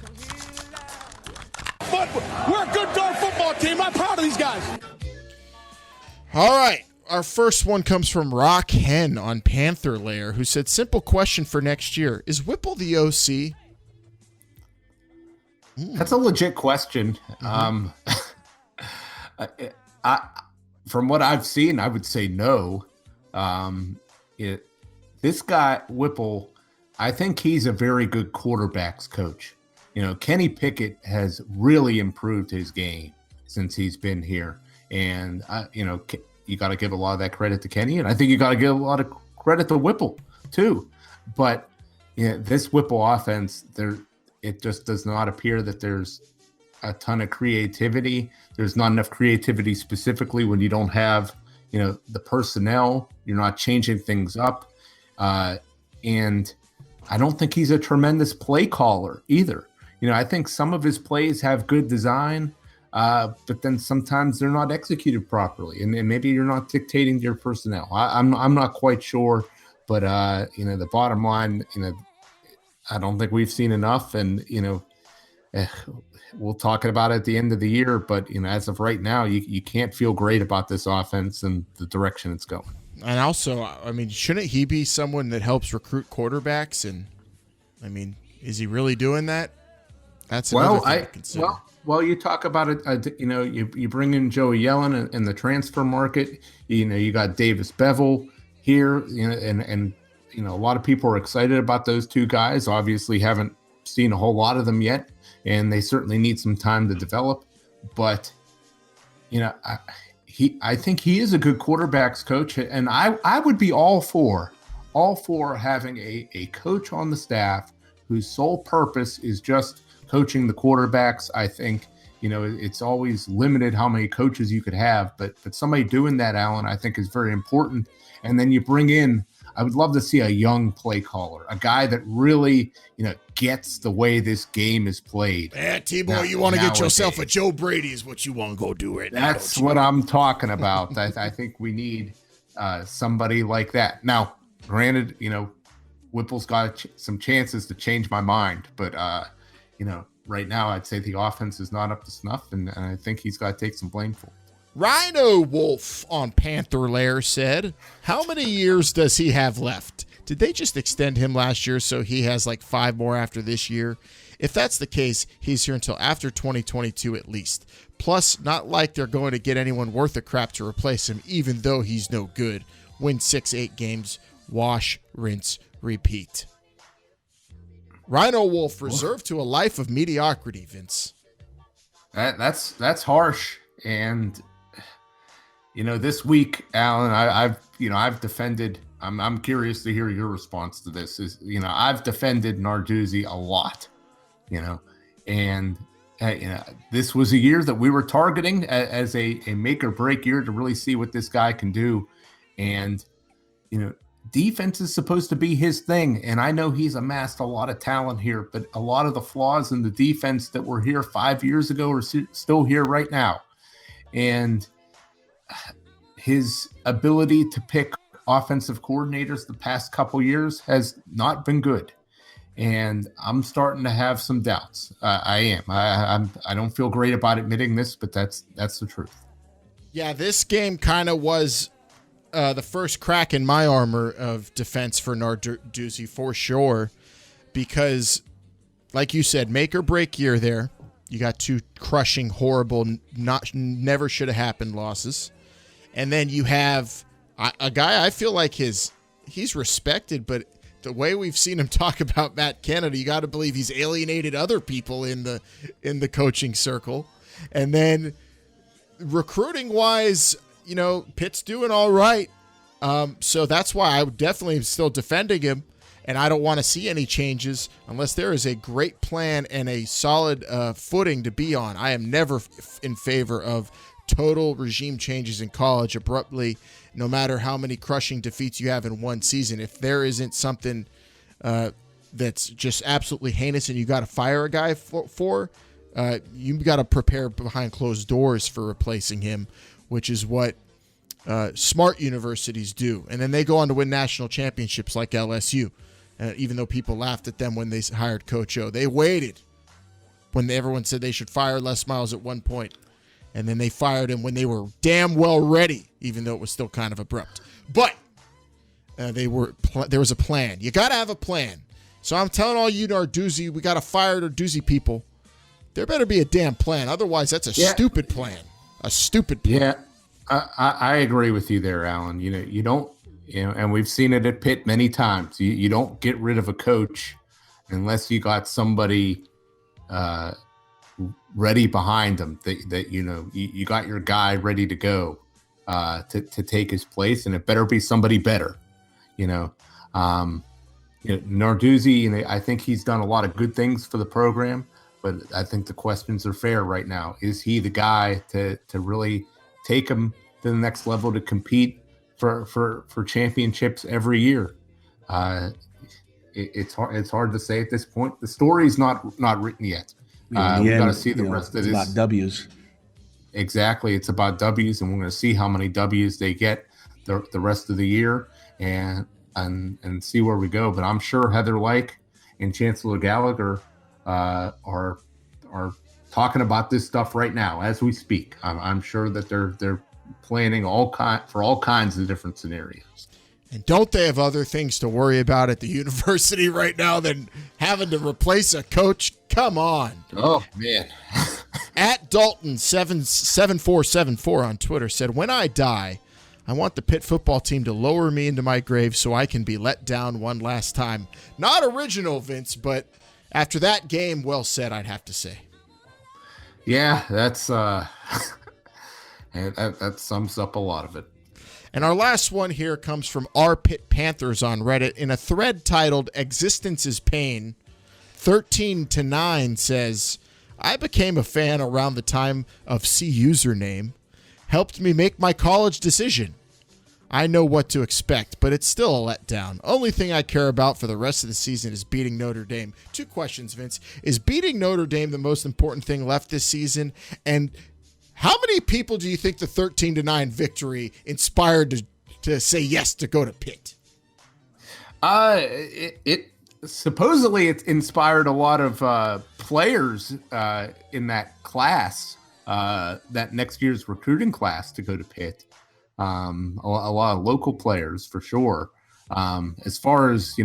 But we're a good darn football team. I'm proud of these guys. All right. Our first one comes from Rock Hen on Panther Lair, who said, simple question for next year. Is Whipple the OC? That's a legit question. Mm-hmm. From what I've seen, I would say no. this guy Whipple, I think he's a very good quarterbacks coach. Kenny Pickett has really improved his game since he's been here, and you got to give a lot of that credit to Kenny, and I think you got to give a lot of credit to Whipple too. But this Whipple offense, it just does not appear that there's a ton of creativity. There's not enough creativity specifically when you don't have the personnel. You're not changing things up, and I don't think he's a tremendous play caller either. I think some of his plays have good design, but then sometimes they're not executed properly, and maybe you're not dictating to your personnel. I'm not quite sure, but the bottom line, I don't think we've seen enough, and we'll talk about it at the end of the year. But as of right now, you can't feel great about this offense and the direction it's going. And also, shouldn't he be someone that helps recruit quarterbacks? And is he really doing that? That's another thing to consider. Well, you talk about it. You bring in Joey Yellen in the transfer market. You got Davis Bevel here. And a lot of people are excited about those two guys. Obviously, haven't seen a whole lot of them yet, and they certainly need some time to develop. But I think he is a good quarterbacks coach, and I would be all for having a coach on the staff whose sole purpose is just coaching the quarterbacks. I think it's always limited how many coaches you could have, but somebody doing that, Alan, I think is very important. And then you bring in, I would love to see a young play caller, a guy that really gets the way this game is played. Yeah, T-Boy, you want to get yourself a Joe Brady is what you want to go do right now. That's what I'm talking about. I think we need somebody like that. Now, granted, Whipple's got some chances to change my mind, but right now I'd say the offense is not up to snuff, and I think he's got to take some blame for it. Rhino Wolf on Panther Lair said, how many years does he have left? Did they just extend him last year so he has like 5 more after this year? If that's the case, he's here until after 2022 at least. Plus, not like they're going to get anyone worth a crap to replace him, even though he's no good. Win 6-8 games, wash, rinse, repeat. Rhino Wolf reserved to a life of mediocrity, Vince. That's harsh. And this week, Alan, I've defended. I'm curious to hear your response to this. I've defended Narduzzi a lot. And this was a year that we were targeting as a make or break year to really see what this guy can do. And defense is supposed to be his thing, and I know he's amassed a lot of talent here, but a lot of the flaws in the defense that were here 5 years ago are still here right now. And his ability to pick offensive coordinators the past couple years has not been good. And I'm starting to have some doubts. I am. I don't feel great about admitting this, but that's the truth. Yeah, this game kind of was the first crack in my armor of defense for Narduzzi for sure, because like you said, make or break year there. You got 2 crushing, horrible, never should have happened losses. And then you have a guy I feel like he's respected, but the way we've seen him talk about Matt Canada, you got to believe he's alienated other people in the coaching circle. And then recruiting wise, Pitt's doing all right. So that's why I definitely am still defending him, and I don't want to see any changes unless there is a great plan and a solid footing to be on. I am never in favor of total regime changes in college abruptly, no matter how many crushing defeats you have in one season. If there isn't something that's just absolutely heinous and you got to fire a guy for you got to prepare behind closed doors for replacing him, which is what smart universities do. And then they go on to win national championships like LSU. Even though people laughed at them when they hired Coach O. They waited when everyone said they should fire Les Miles at one point. And then they fired him when they were damn well ready, even though it was still kind of abrupt. But there was a plan. You got to have a plan. So I'm telling all you Narduzzi, we got to fire Narduzzi people. There better be a damn plan. Otherwise, that's a stupid plan. A stupid plan. Yeah, I agree with you there, Alan. You don't And we've seen it at Pitt many times. You don't get rid of a coach unless you got somebody ready behind them. That you got your guy ready to go to take his place, and it better be somebody better. Narduzzi, I think he's done a lot of good things for the program, but I think the questions are fair right now. Is he the guy to really take him to the next level to compete for championships every year? It's hard to say at this point. The story's not written yet. We got to see the rest of this. It's about W's. Exactly, it's about W's, and we're going to see how many W's they get the rest of the year, and see where we go. But I'm sure Heather Lyke and Chancellor Gallagher are talking about this stuff right now as we speak. I'm sure that they're planning for all kinds of different scenarios. And don't they have other things to worry about at the university right now than having to replace a coach? Come on. Oh, man. At Dalton7474 on Twitter said, when I die, I want the Pitt football team to lower me into my grave so I can be let down one last time. Not original, Vince, but after that game, well said, I'd have to say. Yeah, that's that sums up a lot of it. And our last one here comes from our Pitt Panthers on Reddit in a thread titled Existence is Pain. 13-9 says, I became a fan around the time of C username. Helped me make my college decision. I know what to expect, but it's still a letdown. Only thing I care about for the rest of the season is beating Notre Dame. 2 questions, Vince. Is beating Notre Dame the most important thing left this season? And how many people do you think the 13-9 victory inspired to say yes to go to Pitt? It supposedly it inspired a lot of players in that class, that next year's recruiting class, to go to Pitt. A lot of local players for sure. As far as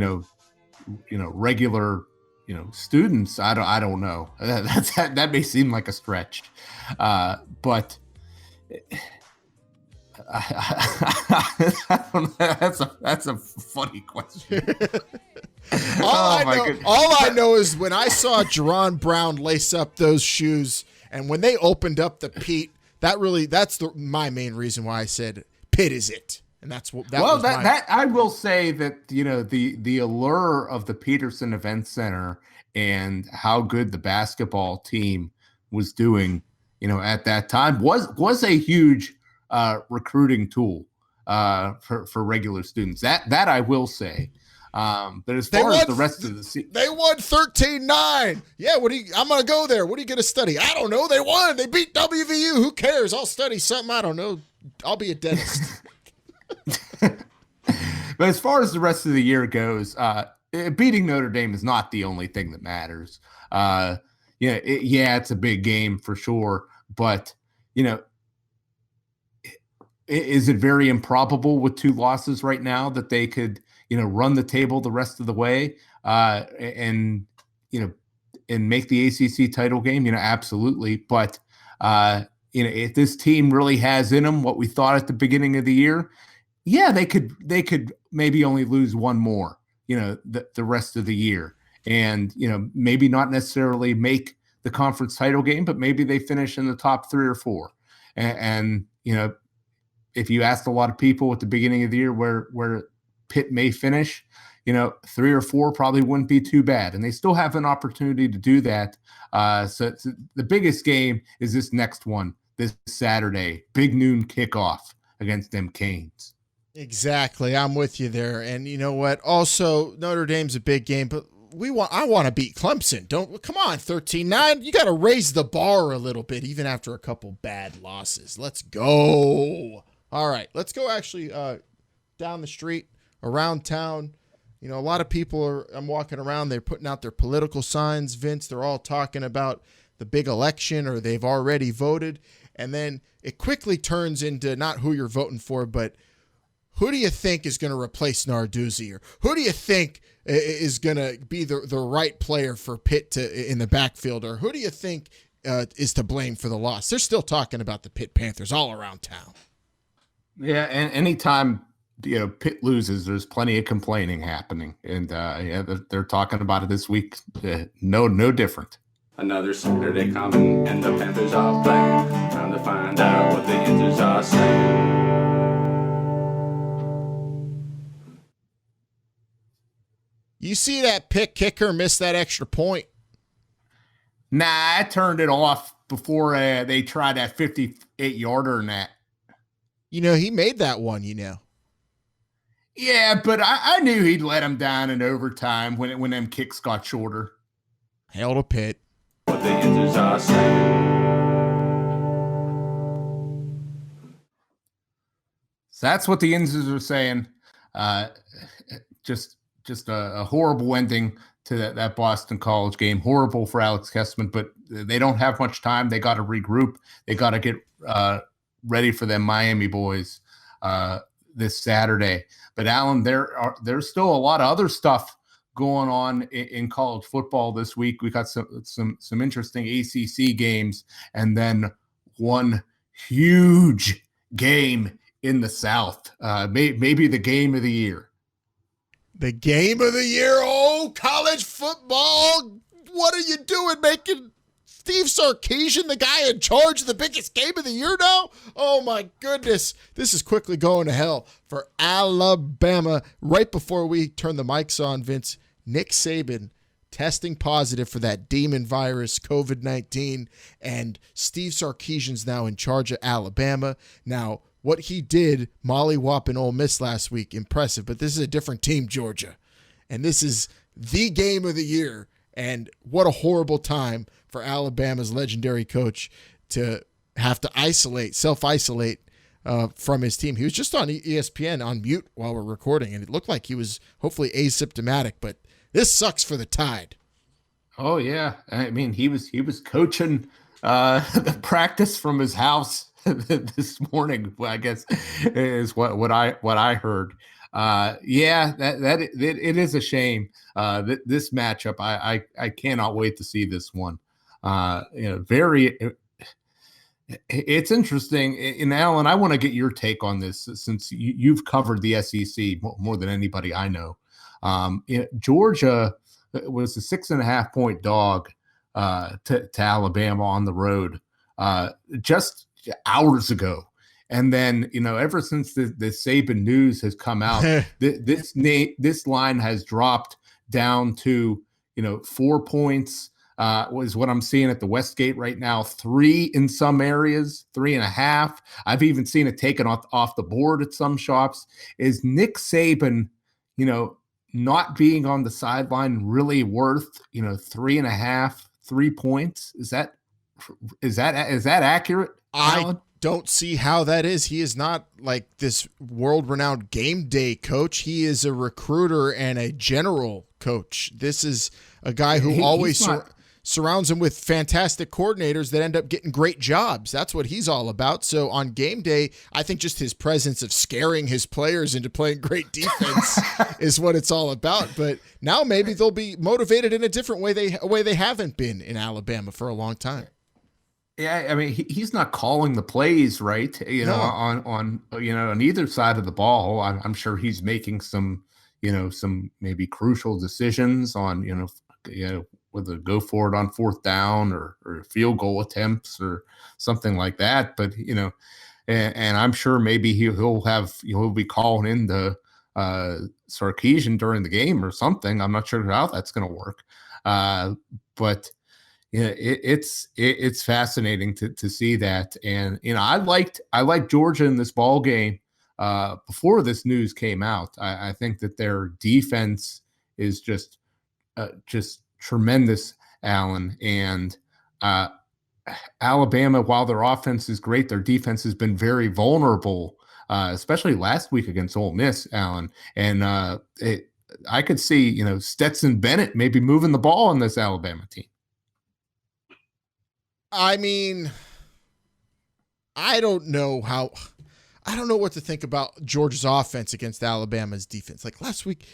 regular students, I don't know. That may seem like a stretch, but I don't know. That's a funny question. All I know is when I saw Jerron Brown lace up those shoes, and when they opened up the Pete, that's my main reason why I said Pitt is it. And that's what that I will say that the allure of the Peterson Event Center and how good the basketball team was doing at that time was a huge recruiting tool for regular students. That I will say. But as far as the rest of the season, they won 13-9. Yeah, I'm gonna go there. What are you gonna study? I don't know. They won. They beat WVU. Who cares? I'll study something. I don't know. I'll be a dentist. But as far as the rest of the year goes, beating Notre Dame is not the only thing that matters. It's a big game for sure, but is it very improbable with 2 losses right now that they could run the table the rest of the way and make the ACC title game? Absolutely. But if this team really has in them what we thought at the beginning of the year, yeah, they could maybe only lose one more, the rest of the year, and maybe not necessarily make the conference title game, but maybe they finish in the top 3 or 4. And if you asked a lot of people at the beginning of the year where Pitt may finish, 3 or 4 probably wouldn't be too bad, and they still have an opportunity to do that. So the biggest game is this next one, this Saturday, big noon kickoff against them Canes. Exactly. I'm with you there. And you know what? Also, Notre Dame's a big game, but I want to beat Clemson. Come on, 13-9. You got to raise the bar a little bit, even after a couple bad losses. Let's go. All right, let's go actually down the street, around town. A lot of people I'm walking around, they're putting out their political signs, Vince. They're all talking about the big election, or they've already voted. And then it quickly turns into not who you're voting for, but who do you think is going to replace Narduzzi? Or who do you think is going to be the right player for Pitt in the backfield? Or who do you think is to blame for the loss? They're still talking about the Pitt Panthers all around town. Yeah, and anytime Pitt loses, there's plenty of complaining happening, and yeah, they're talking about it this week. No different. Another Saturday coming, and the Panthers are playing. Time to find out what the answers are saying. You see that Pitt kicker miss that extra point? Nah, I turned it off before they tried that 58-yarder and that. He made that one, Yeah, but I knew he'd let him down in overtime when them kicks got shorter. Hail to Pitt. What the answers are saying. So that's what the Inzers are saying. Just a horrible ending to that Boston College game. Horrible for Alex Kessman, but they don't have much time. They got to regroup. They got to get ready for them Miami boys this Saturday. But Alan, there's still a lot of other stuff going on in college football this week. We got some interesting ACC games, and then one huge game in the South. Maybe the game of the year. The game of the year. Oh, college football. What are you doing making Steve Sarkisian the guy in charge of the biggest game of the year now? Oh, my goodness. This is quickly going to hell for Alabama. Right before we turn the mics on, Vince, Nick Saban testing positive for that demon virus, COVID-19, and Steve Sarkisian's now in charge of Alabama. Now, what he did, mollywhopping Ole Miss last week, impressive. But this is a different team, Georgia. And this is the game of the year. And what a horrible time for Alabama's legendary coach to have to self-isolate from his team. He was just on ESPN on mute while we're recording, and it looked like he was hopefully asymptomatic. But this sucks for the Tide. Oh, yeah. I mean, he was coaching the practice from his house this morning, I guess, is what I heard. Yeah, that it is a shame. This matchup, I cannot wait to see this one. It's interesting. And Alan, I want to get your take on this since you've covered the SEC more than anybody I know. Georgia was a 6.5-point dog to Alabama on the road just hours ago. And then, ever since the Saban news has come out, this line has dropped down to, 4 points, is what I'm seeing at the Westgate right now. 3 in some areas, 3.5. I've even seen it taken off the board at some shops. Is Nick Saban, not being on the sideline really worth, 3.5, 3 points? Is that accurate, Alan? I don't see how that is. He is not like this world-renowned game day coach. He is a recruiter and a general coach. This is a guy who always surrounds him with fantastic coordinators that end up getting great jobs. That's what he's all about. So on game day, I think just his presence of scaring his players into playing great defense is what it's all about. But now maybe they'll be motivated in a different way, a way they haven't been in Alabama for a long time. Yeah, I mean, he's not calling the plays, right? On either side of the ball. I'm sure he's making some maybe crucial decisions on, whether to go for it on 4th down or field goal attempts or something like that. But, and I'm sure maybe he'll be calling in the Sarkisian during the game or something. I'm not sure how that's going to work. But it's fascinating to see that. And, I liked Georgia in this ball game before this news came out. I think that their defense is just tremendous, Alan. And Alabama, while their offense is great, their defense has been very vulnerable, especially last week against Ole Miss, Alan. And I could see, Stetson Bennett maybe moving the ball on this Alabama team. I mean, I don't know what to think about Georgia's offense against Alabama's defense. Like last week,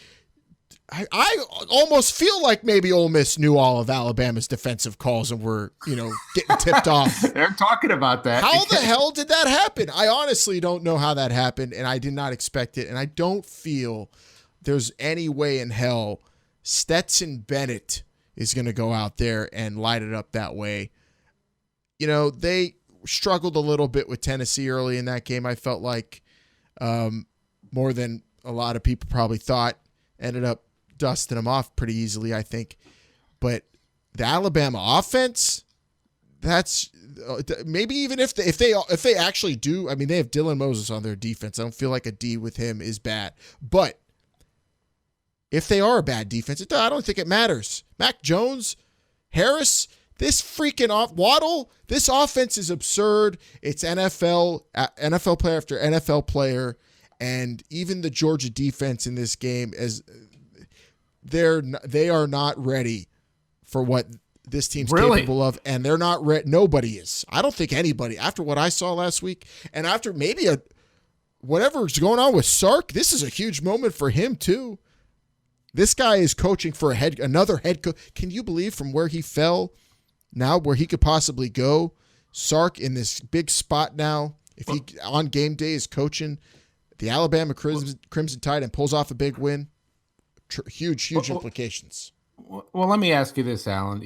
I almost feel like maybe Ole Miss knew all of Alabama's defensive calls and were, getting tipped off. They're talking about that. How the hell did that happen? I honestly don't know how that happened, and I did not expect it. And I don't feel there's any way in hell Stetson Bennett is going to go out there and light it up that way. They struggled a little bit with Tennessee early in that game. I felt like more than a lot of people probably thought. Ended up dusting them off pretty easily, I think. But the Alabama offense, that's maybe even if they actually do. I mean, they have Dylan Moses on their defense. I don't feel like a D with him is bad. But if they are a bad defense, I don't think it matters. Mac Jones, Harris, this freaking Waddle, this offense is absurd. It's NFL player after NFL player. And even the Georgia defense in this game, as they are not ready for what this team's capable of, and they're not ready. Nobody is. I don't think anybody. After what I saw last week, and after maybe whatever's going on with Sark, this is a huge moment for him too. This guy is coaching for another head coach. Can you believe from where he fell now, where he could possibly go? Sark in this big spot now. If he on game day is coaching the Alabama Crimson Tide and pulls off a big win, huge implications. Well, let me ask you this, Alan.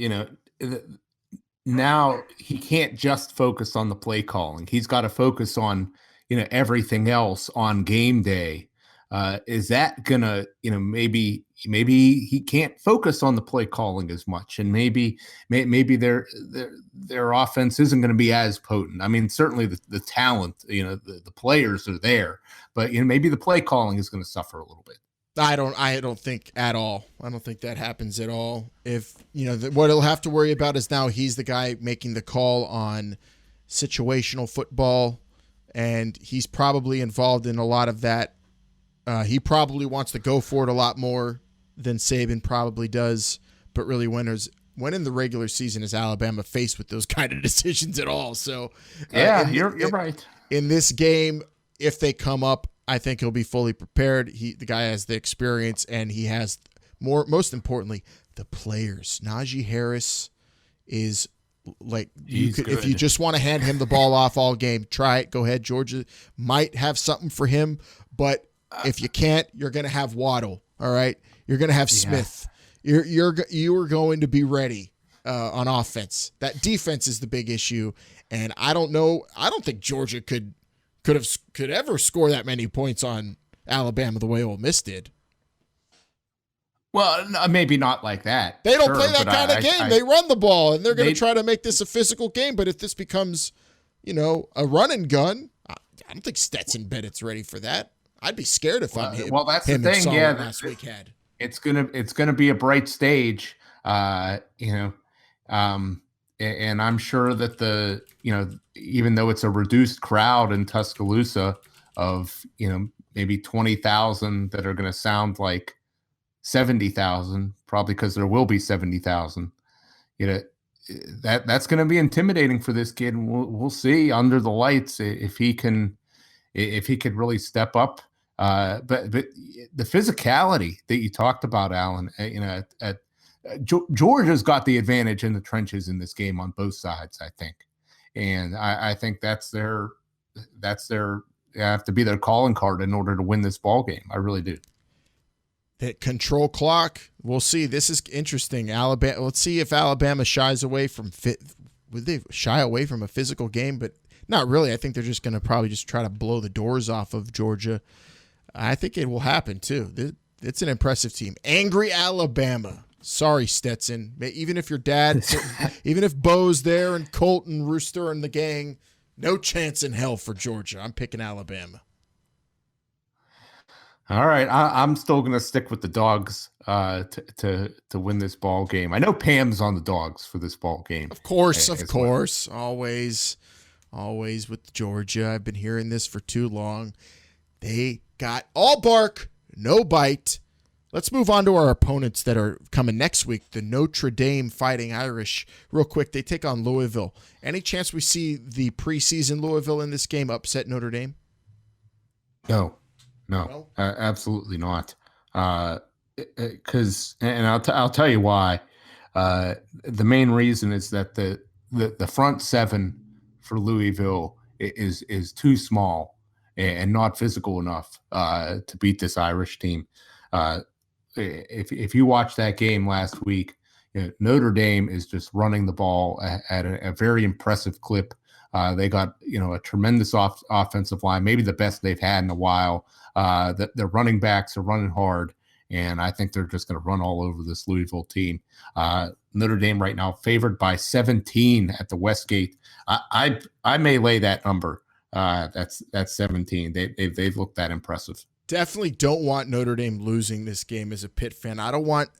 Now he can't just focus on the play calling. He's got to focus on, everything else on game day. Is that gonna, maybe he can't focus on the play calling as much, and maybe their offense isn't going to be as potent. I mean, certainly the talent, the players are there, but maybe the play calling is going to suffer a little bit. I don't think at all. I don't think that happens at all. If what he'll have to worry about is now he's the guy making the call on situational football, and he's probably involved in a lot of that. He probably wants to go for it a lot more than Saban probably does, but really when in the regular season is Alabama faced with those kind of decisions at all? So you're right. In this game, if they come up, I think he'll be fully prepared. The guy has the experience, and he has most importantly, the players. Najee Harris is like, if you just want to hand him the ball off all game, try it. Go ahead. Georgia might have something for him, but if you can't, you're going to have Waddle. All right. You're going to have Smith. You are going to be ready on offense. That defense is the big issue. And I don't know. I don't think Georgia could ever score that many points on Alabama the way Ole Miss did. Well, maybe not like that. They don't play that kind of game. They run the ball, and they're going to try to make this a physical game. But if this becomes, a run and gun, I don't think Stetson Bennett's ready for that. I'd be scared if I'm him. Well, that's him the thing. Yeah, last week had. It's gonna be a bright stage. And I'm sure that even though it's a reduced crowd in Tuscaloosa of maybe 20,000 that are going to sound like 70,000, probably because there will be 70,000. That's going to be intimidating for this kid, and we'll see under the lights if he could really step up. But the physicality that you talked about, Alan, Georgia's got the advantage in the trenches in this game on both sides, I think, and I think that's their have to be their calling card in order to win this ball game. I really do. That control clock. We'll see. This is interesting. Alabama. Let's see if Alabama shies away from Would they shy away from a physical game? But not really. I think they're just going to probably just try to blow the doors off of Georgia. I think it will happen too. It's an impressive team. Angry Alabama. Sorry, Stetson. Even if your dad, even if Bo's there and Colton, Rooster, and the gang, no chance in hell for Georgia. I'm picking Alabama. All right, I'm still going to stick with the dogs to win this ball game. I know Pam's on the dogs for this ball game. Of course. Always with Georgia. I've been hearing this for too long. They got all bark, no bite. Let's move on to our opponents that are coming next week. The Notre Dame Fighting Irish. Real quick, they take on Louisville. Any chance we see the preseason Louisville in this game upset Notre Dame? No, absolutely not. and I'll tell you why. The main reason is that the front seven for Louisville is too small and not physical enough to beat this Irish team. If you watch that game last week, Notre Dame is just running the ball at a very impressive clip. They got a tremendous offensive line, maybe the best they've had in a while. Their running backs are running hard, and I think they're just going to run all over this Louisville team. Notre Dame right now favored by 17 at the Westgate. I may lay that number. That's 17. They've looked that impressive. Definitely don't want Notre Dame losing this game as a Pitt fan. I don't want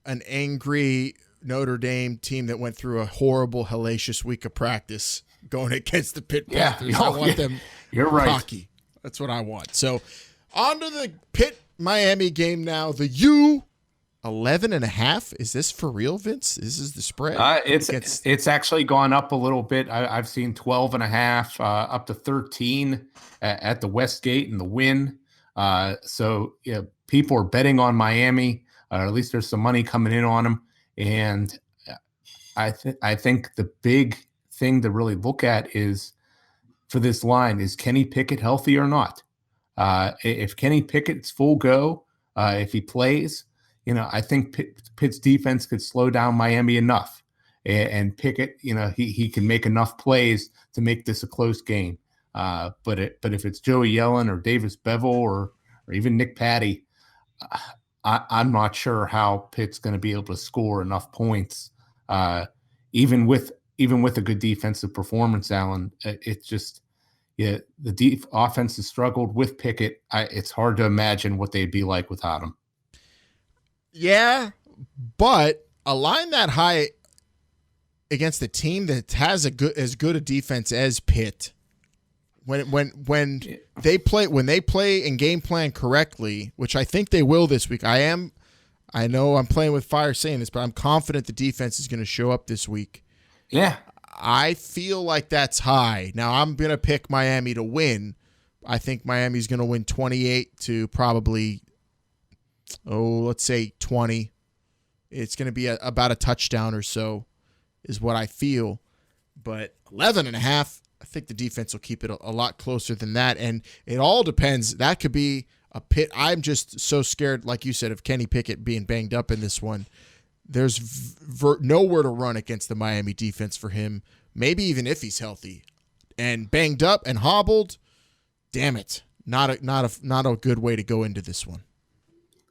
an angry Notre Dame team that went through a horrible, hellacious week of practice going against the Pitt Panthers. I want them You're right. cocky. That's what I want. So on to the Pitt-Miami game now. The U 11.5. Is this for real, Vince? This is the spread? It's actually gone up a little bit. I've seen 12.5 up to 13 at the Westgate in the win. So people are betting on Miami. At least there's some money coming in on them. And I think the big thing to really look at is for this line is Kenny Pickett healthy or not? If Kenny Pickett's full go, if he plays, I think Pitt's defense could slow down Miami enough. And Pickett, he can make enough plays to make this a close game. But if it's Joey Yellen or Davis Bevel or even Nick Patty, I'm not sure how Pitt's going to be able to score enough points, even with a good defensive performance. Alan, it's just the offense has struggled with Pickett. It's hard to imagine what they'd be like without him. Yeah, but a line that high against a team that has as good a defense as Pitt. When they play and game plan correctly, which I think they will this week. I know I'm playing with fire saying this, but I'm confident the defense is going to show up this week. Yeah. I feel like that's high. Now I'm going to pick Miami to win. I think Miami's going to win 28 to probably, let's say 20. It's going to be about a touchdown or so is what I feel. But 11.5, I think the defense will keep it a lot closer than that. And it all depends. That could be a Pitt. I'm just so scared, like you said, of Kenny Pickett being banged up in this one. There's nowhere to run against the Miami defense for him, maybe even if he's healthy. And banged up and hobbled, damn it. Not a good way to go into this one.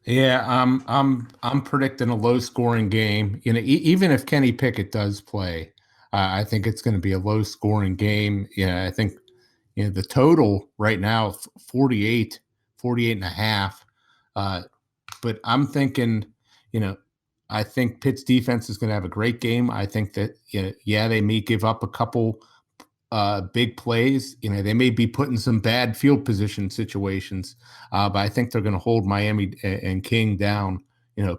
Yeah, I'm predicting a low-scoring game. Even if Kenny Pickett does play, I think it's going to be a low-scoring game. I think the total right now 48.5. But I'm thinking, I think Pitt's defense is going to have a great game. I think that they may give up a couple big plays. They may be put in some bad field position situations, but I think they're going to hold Miami and King down,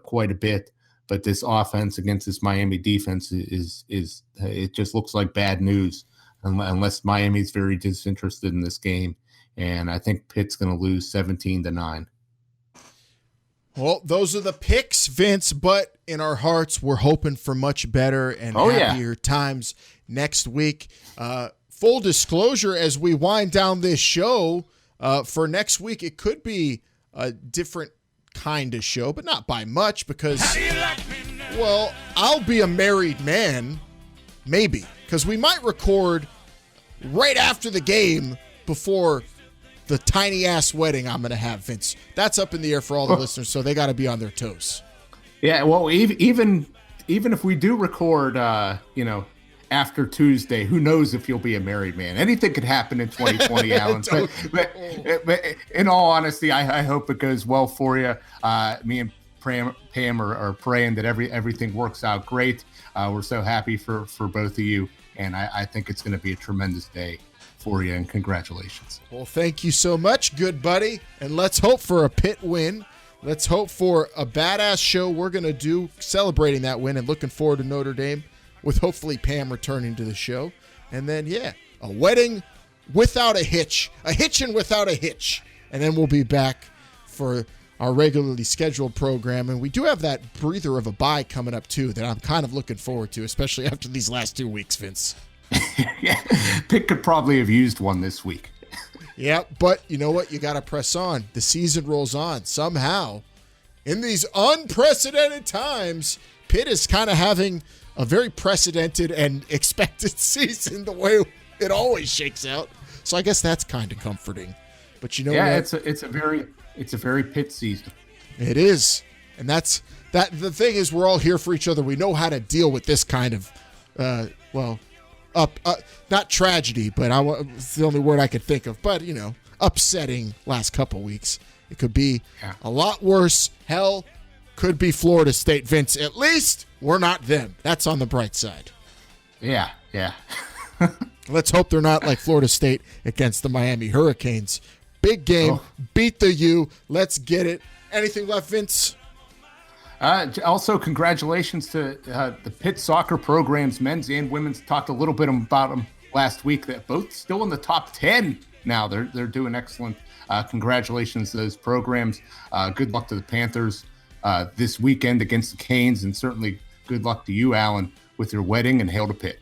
quite a bit. But this offense against this Miami defense is it just looks like bad news unless Miami's very disinterested in this game. And I think Pitt's going to lose 17-9. Well, those are the picks, Vince, but in our hearts, we're hoping for much better and happier times next week. Full disclosure, as we wind down this show, for next week, it could be a different kind of show, but not by much because, well, I'll be a married man, maybe, because we might record right after the game before the tiny-ass wedding I'm going to have, Vince. That's up in the air for all the listeners, so they got to be on their toes. Yeah, well, even if we do record, after Tuesday, who knows if you'll be a married man? Anything could happen in 2020, Alan. But in all honesty, I hope it goes well for you. Me and Pam are praying that everything works out great. We're so happy for both of you, and I think it's going to be a tremendous day for you, and congratulations. Well, thank you so much, good buddy, and let's hope for a Pitt win. Let's hope for a badass show we're going to do celebrating that win and looking forward to Notre Dame with hopefully Pam returning to the show. And then, a wedding without a hitch, a hitching without a hitch. And then we'll be back for our regularly scheduled program. And we do have that breather of a bye coming up, too, that I'm kind of looking forward to, especially after these last 2 weeks, Vince. Yeah, Pitt could probably have used one this week. Yeah, but you know what? You got to press on. The season rolls on. Somehow, in these unprecedented times, Pitt is kind of having a very precedented and expected season the way it always shakes out. So I guess that's kind of comforting. But you know what? it's a very Pitt season. It is. And that's that. The thing is, we're all here for each other. We know how to deal with this kind of, not tragedy, but it's the only word I could think of. But, upsetting last couple weeks. It could be a lot worse. Hell, could be Florida State. Vince, at least we're not them. That's on the bright side. Yeah. Let's hope they're not like Florida State against the Miami Hurricanes. Big game. Beat the U. Let's get it. Anything left, Vince? Also, congratulations to the Pitt soccer programs, men's and women's. Talked a little bit about them last week. That both still in the top 10 now. They're doing excellent. Congratulations to those programs. Good luck to the Panthers this weekend against the Canes, and certainly good luck to you, Alan, with your wedding, and hail to Pitt.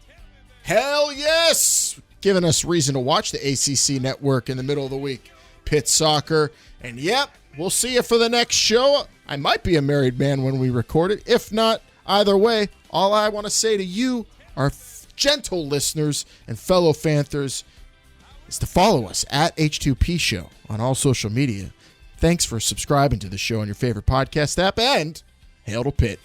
Hell yes! Giving us reason to watch the ACC network in the middle of the week. Pitt soccer. And yep, we'll see you for the next show. I might be a married man when we record it. If not, either way, all I want to say to you, our gentle listeners and fellow Fanthers, is to follow us at H2P Show on all social media. Thanks for subscribing to the show on your favorite podcast app, and hail to Pitt.